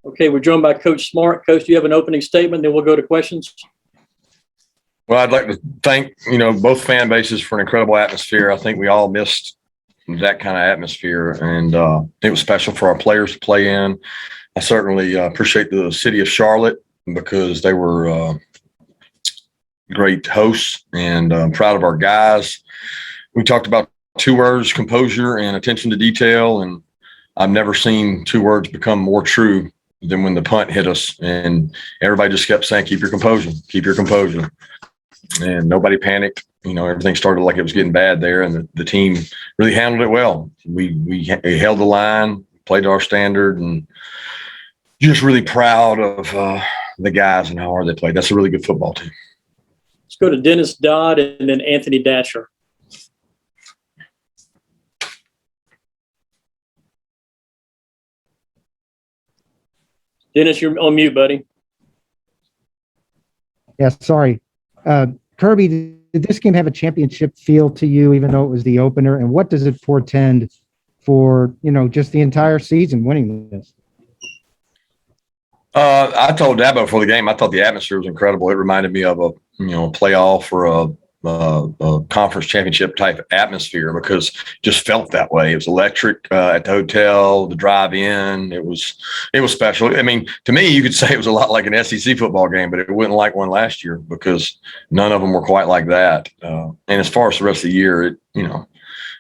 Okay, we're joined by Coach Smart. Coach, do you have an opening statement? Then we'll go to questions. Well, I'd like to thank, both fan bases for an incredible atmosphere. I think we all missed that kind of atmosphere, and it was special for our players to play in. I certainly appreciate the city of Charlotte because they were great hosts, and I'm proud of our guys. We talked about 2 words, composure and attention to detail, and I've never seen 2 words become more true than when the punt hit us, and everybody just kept saying, keep your composure. And nobody panicked. Everything started like it was getting bad there, and the team really handled it well. We held the line, played to our standard, and just really proud of the guys and how hard they played. That's a really good football team. Let's go to Dennis Dodd and then Anthony Dasher. Dennis, you're on mute, buddy. Yeah, sorry. Kirby, did this game have a championship feel to you, even though it was the opener? And what does it portend for, just the entire season winning this? I told Dabo before the game, I thought the atmosphere was incredible. It reminded me of a playoff or a conference championship type atmosphere because it just felt that way. It was electric at the hotel, the drive-in. It was special. I mean, to me, you could say it was a lot like an SEC football game, but it wasn't like one last year because none of them were quite like that. And as far as the rest of the year,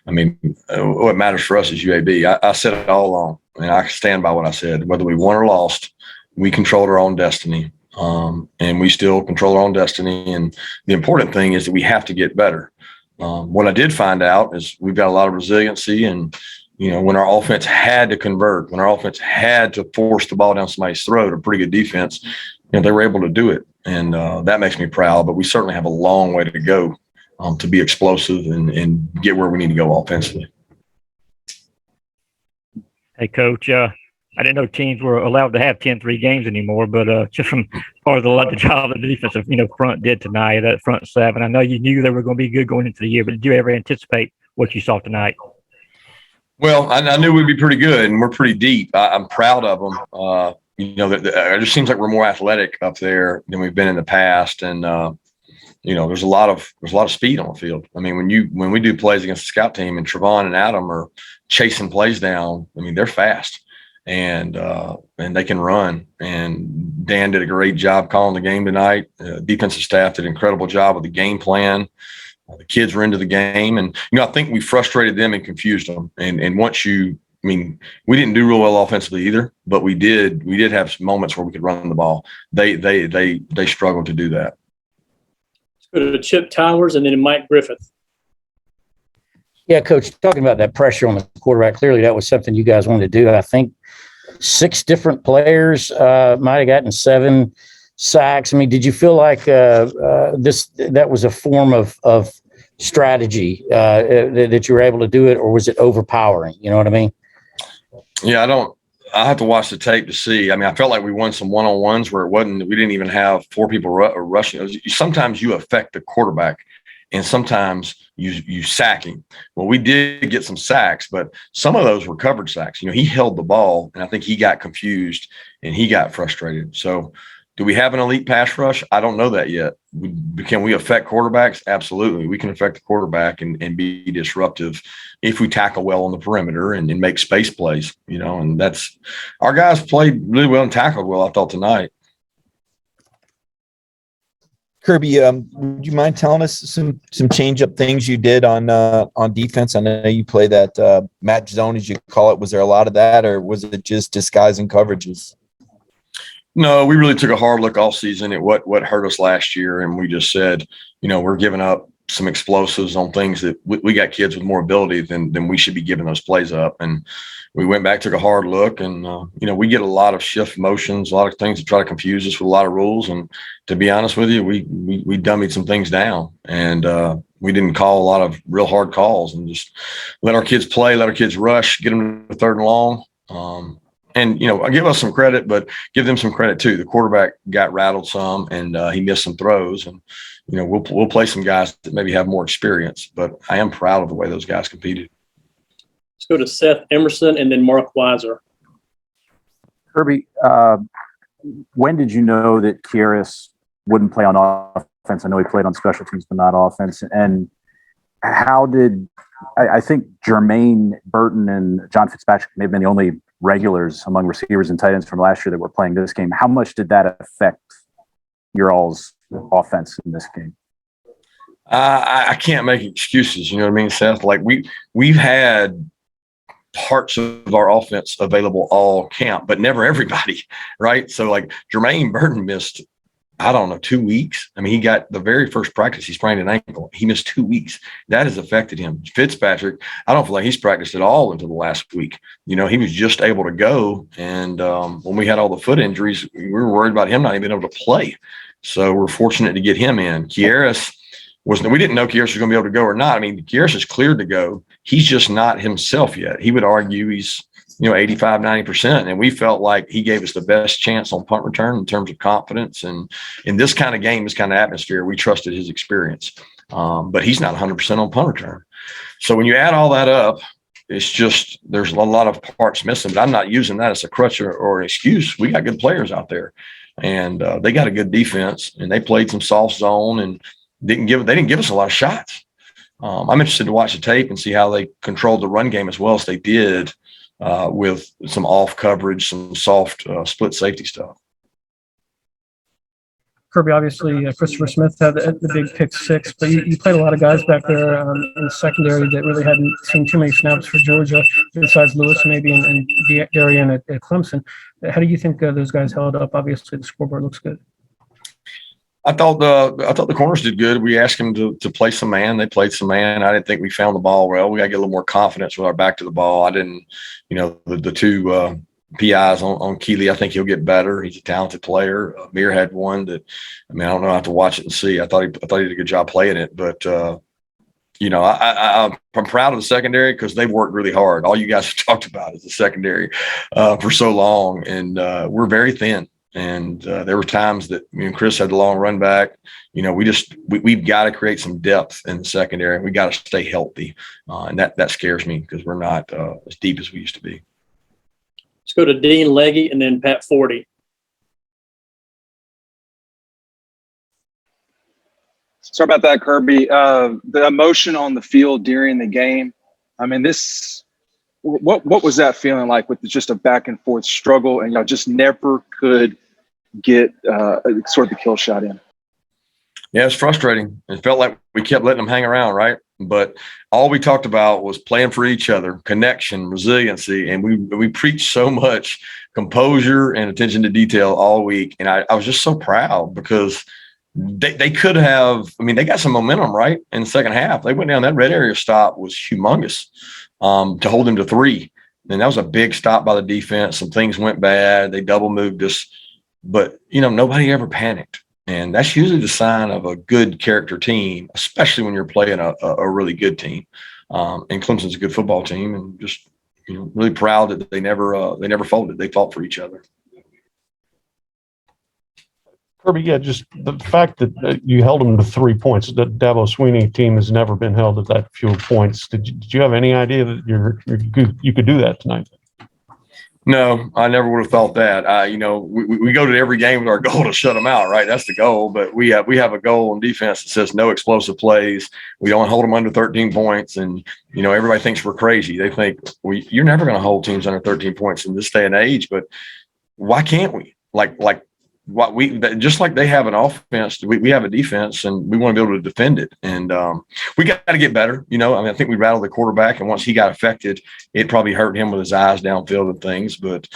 what matters for us is UAB. I said it all along, and I stand by what I said. Whether we won or lost, we controlled our own destiny. And we still control our own destiny. And the important thing is that we have to get better. What I did find out is we've got a lot of resiliency, and, when our offense had to convert, when our offense had to force the ball down somebody's throat, a pretty good defense, they were able to do it. And that makes me proud, but we certainly have a long way to go to be explosive and get where we need to go offensively. Hey, Coach, I didn't know teams were allowed to have 10-3 games anymore, but just from part of the job the defensive front did tonight, that front 7. I know you knew they were going to be good going into the year, but did you ever anticipate what you saw tonight? Well, I knew we'd be pretty good, and we're pretty deep. I'm proud of them. It just seems like we're more athletic up there than we've been in the past, and there's a lot of speed on the field. I mean, when we do plays against the scout team, and Trevon and Adam are chasing plays down, they're fast. And they can run. And Dan did a great job calling the game tonight. Defensive staff did an incredible job with the game plan. The kids were into the game, and I think we frustrated them and confused them. And once we didn't do real well offensively either, but we did have some moments where we could run the ball. They struggled to do that. Let's go to Chip Towers and then Mike Griffith. Yeah, Coach, talking about that pressure on the quarterback, clearly that was something you guys wanted to do. I think 6 different players might have gotten 7 sacks. Did you feel like that was a form of strategy that you were able to do it, or was it overpowering? You know what I mean? Yeah, I have to watch the tape to see. I felt like we won some one-on-ones where we didn't even have 4 people rushing. Sometimes you affect the quarterback, and sometimes you sack him. Well, we did get some sacks, but some of those were covered sacks. He held the ball, and I think he got confused and he got frustrated. So do we have an elite pass rush? I don't know that yet. Can we affect quarterbacks? Absolutely. We can affect the quarterback and be disruptive if we tackle well on the perimeter and make space plays, and that's – our guys played really well and tackled well, I thought, tonight. Kirby, would you mind telling us some change-up things you did on defense? I know you play that match zone, as you call it. Was there a lot of that, or was it just disguising coverages? No, we really took a hard look all season at what hurt us last year, and we just said, we're giving up some explosives on things that we got kids with more ability than we should be giving those plays up. And we went back, took a hard look, and, we get a lot of shift motions, a lot of things to try to confuse us with a lot of rules. And to be honest with you, we dummied some things down, and we didn't call a lot of real hard calls and just let our kids play, let our kids rush, get them to 3rd and long. And, I give us some credit, but give them some credit too. The quarterback got rattled some, and he missed some throws. And, we'll play some guys that maybe have more experience, but I am proud of the way those guys competed. Let's go to Seth Emerson and then Mark Weiser. Kirby, when did you know that Kieris wouldn't play on offense? I know he played on special teams, but not offense. And how did I think Jermaine Burton and John Fitzpatrick may have been the only regulars among receivers and tight ends from last year that were playing this game. How much did that affect your all's offense in this game? I can't make excuses. You know what I mean, Seth? Like we've had parts of our offense available all camp, but never everybody, right? So like Jermaine Burton missed, I don't know, 2 weeks. I mean, he got the very first practice, he sprained an ankle. He missed 2 weeks. That has affected him. Fitzpatrick, I don't feel like he's practiced at all until the last week. You know, he was just able to go. And when we had all the foot injuries, we were worried about him not even able to play. So we're fortunate to get him in. Kieris we didn't know Kieris was going to be able to go or not. I mean, Kieris is cleared to go. He's just not himself yet. He would argue he's, 85, 90%. And we felt like he gave us the best chance on punt return in terms of confidence. And in this kind of game, this kind of atmosphere, we trusted his experience. But he's not 100% on punt return. So when you add all that up, it's just there's a lot of parts missing. But I'm not using that as a crutch or an excuse. We got good players out there. And they got a good defense. And they played some soft zone and they didn't give us a lot of shots. I'm interested to watch the tape and see how they controlled the run game as well as they did with some off coverage, some soft split safety stuff. Kirby, obviously, Christopher Smith had the big pick six, but you played a lot of guys back there in the secondary that really hadn't seen too many snaps for Georgia, besides Lewis maybe and Darian at Clemson. How do you think those guys held up? Obviously, the scoreboard looks good. I thought the corners did good. We asked them to play some man. They played some man. I didn't think we found the ball well. We got to get a little more confidence with our back to the ball. I didn't, the two PIs on Keeley, I think he'll get better. He's a talented player. Amir had one that, I don't know. I have to watch it and see. I thought he did a good job playing it, but I'm proud of the secondary because they've worked really hard. All you guys have talked about is the secondary for so long, and we're very thin. And there were times that me and Chris had the long run back. We've got to create some depth in the secondary. We got to stay healthy, and that scares me because we're not as deep as we used to be. Let's go to Dean Legge and then Pat Forty. Sorry about that, Kirby. The emotion on the field during the game. What was that feeling like with just a back and forth struggle, and y'all just never could get sort of the kill shot in? Yeah, it's frustrating. It felt like we kept letting them hang around, right? But all we talked about was playing for each other, connection, resiliency, and we preached so much composure and attention to detail all week. And I was just so proud because they could have. They got some momentum right in the second half. They went down. That red area stop was humongous to hold them to 3. And that was a big stop by the defense. Some things went bad. They double moved us. But, nobody ever panicked. And that's usually the sign of a good character team, especially when you're playing a really good team. And Clemson's a good football team, and just, really proud that they never folded. They fought for each other. Kirby, yeah, just the fact that you held them to 3 points. The Dabo Sweeney team has never been held at that few points. Did you have any idea that you could do that tonight? No, I never would have thought that. We go to every game with our goal to shut them out, right? That's the goal. But we have a goal on defense that says no explosive plays. We don't hold them under 13 points. And, everybody thinks we're crazy. They think you're never going to hold teams under 13 points in this day and age. But why can't we? Just like they have an offense, we have a defense, and we want to be able to defend it. And we got to get better. I think we rattled the quarterback, and once he got affected, it probably hurt him with his eyes downfield and things. But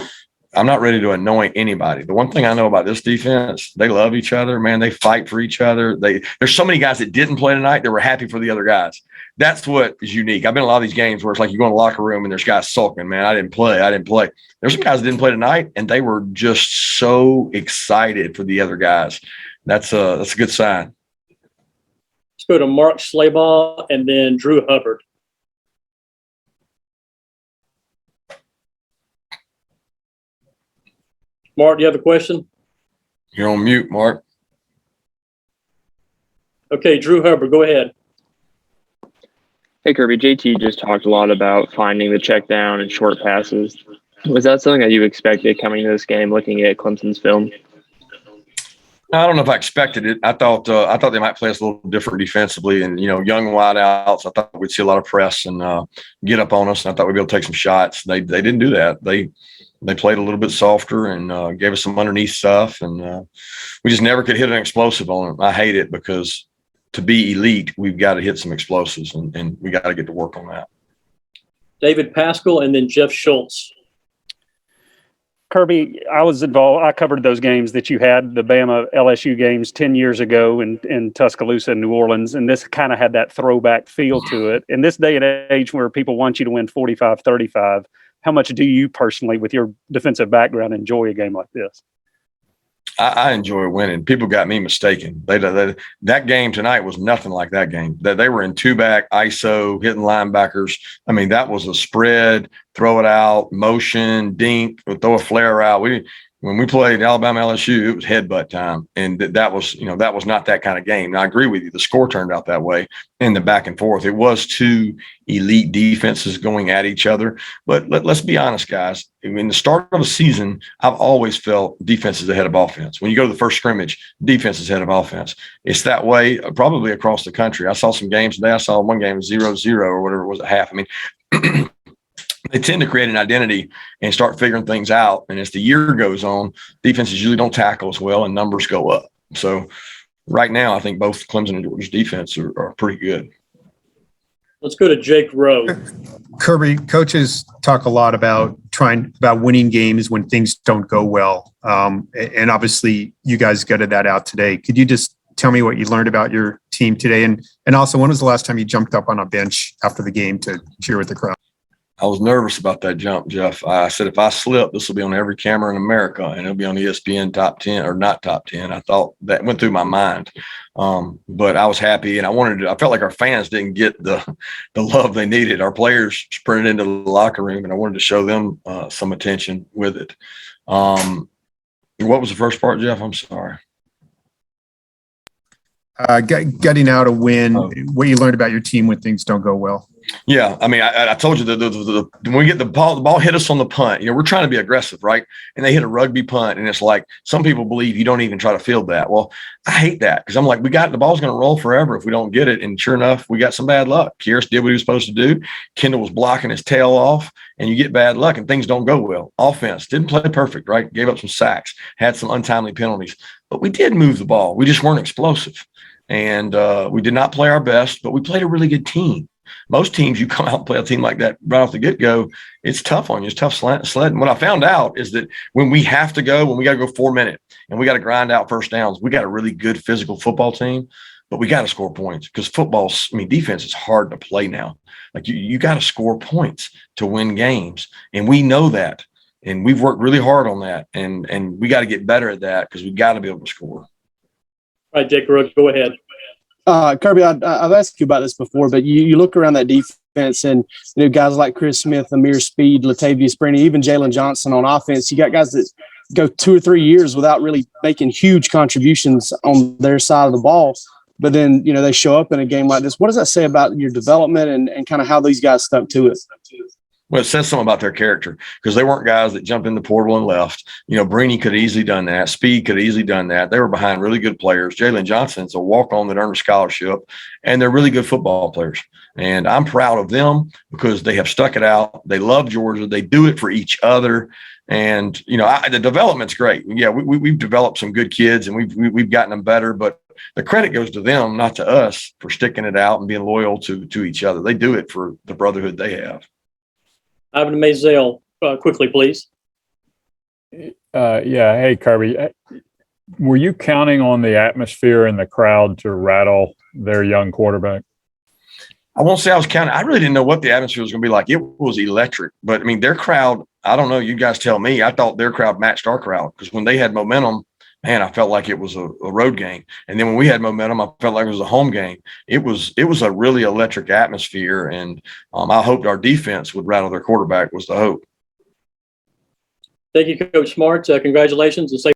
I'm not ready to anoint anybody. The one thing I know about this defense, they love each other, man. They fight for each other. There's so many guys that didn't play tonight that were happy for the other guys. That's what is unique. I've been in a lot of these games where it's like you go in the locker room and there's guys sulking, man, I didn't play. There's some guys that didn't play tonight, and they were just so excited for the other guys. That's a good sign. Let's go to Mark Slabaugh and then Drew Hubbard. Mark, do you have a question? You're on mute, Mark. Okay, Drew Hubbard, go ahead. Hey, Kirby, JT just talked a lot about finding the check down and short passes. Was that something that you expected coming to this game, looking at Clemson's film? I don't know if I expected it. I thought they might play us a little different defensively, and young wideouts. I thought we'd see a lot of press and get up on us. And I thought we'd be able to take some shots. They didn't do that. They played a little bit softer and gave us some underneath stuff, and we just never could hit an explosive on them. I hate it because to be elite, we've got to hit some explosives, and we got to get to work on that. David Pascal and then Jeff Schultz. Kirby, I was involved. I covered those games that you had, the Bama LSU games 10 years ago in Tuscaloosa and New Orleans. And this kind of had that throwback feel to it. In this day and age where people want you to win 45-35, how much do you personally, with your defensive background, enjoy a game like this? I enjoy winning. People got me mistaken. That game tonight was nothing like that game. They were in two-back, ISO, hitting linebackers. I mean, that was a spread, throw it out, motion, dink, throw a flare out. When we played Alabama LSU, it was headbutt time, and that was not that kind of game. Now, I agree with you. The score turned out that way in the back and forth. It was two elite defenses going at each other. But let's be honest, guys. In the start of a season, I've always felt defense is ahead of offense. When you go to the first scrimmage, defense is ahead of offense. It's that way probably across the country. I saw some games today. I saw one game 0-0 or whatever it was at half. I mean, they tend to create an identity and start figuring things out. And as the year goes on, defenses usually don't tackle as well and numbers go up. So right now, I think both Clemson and Georgia's defense are pretty good. Let's go to Jake Rowe. Kirby, coaches talk a lot about winning games when things don't go well. And obviously you guys gutted that out today. Could you just tell me what you learned about your team today? And also, when was the last time you jumped up on a bench after the game to cheer with the crowd? I was nervous about that jump, Jeff. I said, if I slip, this will be on every camera in America, and it'll be on ESPN top 10 or not top 10. I thought that went through my mind. But I was happy, and I felt like our fans didn't get the love they needed. Our players sprinted into the locker room, and I wanted to show them some attention with it. What was the first part, Jeff? I'm sorry. Getting out a win, what you learned about your team when things don't go well. Yeah, I mean, I told you that when we get the ball hit us on the punt, we're trying to be aggressive, right? And they hit a rugby punt, and it's like some people believe you don't even try to field that. Well, I hate that because I'm like, the ball's going to roll forever if we don't get it. And sure enough, we got some bad luck. Kyrus did what he was supposed to do. Kendall was blocking his tail off, and you get bad luck, and things don't go well. Offense didn't play perfect, right? Gave up some sacks, had some untimely penalties, but we did move the ball. We just weren't explosive, and we did not play our best, but we played a really good team. Most teams, you come out and play a team like that right off the get-go, it's tough on you. It's tough sledding. What I found out is that when we got to go 4-minute and we got to grind out first downs, we got a really good physical football team, but we got to score points because defense is hard to play now. Like you got to score points to win games, and we know that, and we've worked really hard on that, and we got to get better at that because we got to be able to score. All right, Jake Rook, go ahead. Kirby, I've asked you about this before, but you look around that defense and guys like Chris Smith, Amir Speed, Latavius Brini, even Jalen Johnson on offense. You got guys that go 2 or 3 years without really making huge contributions on their side of the ball. But then, they show up in a game like this. What does that say about your development and kind of how these guys stuck to it? Well, it says something about their character because they weren't guys that jumped in the portal and left. Brini could have easily done that. Speed could have easily done that. They were behind really good players. Jalen Johnson's a walk-on that earned a scholarship, and they're really good football players. And I'm proud of them because they have stuck it out. They love Georgia. They do it for each other. And, the development's great. Yeah, we've developed some good kids, and we've gotten them better. But the credit goes to them, not to us, for sticking it out and being loyal to each other. They do it for the brotherhood they have. Ivan Maisel, quickly, please. Yeah. Hey, Kirby. Were you counting on the atmosphere and the crowd to rattle their young quarterback? I won't say I was counting. I really didn't know what the atmosphere was going to be like. It was electric. But, I mean, their crowd, I don't know. You guys tell me. I thought their crowd matched our crowd because when they had momentum, man, I felt like it was a road game. And then when we had momentum, I felt like it was a home game. It was a really electric atmosphere, and I hoped our defense would rattle their quarterback was the hope. Thank you, Coach Smart. Congratulations and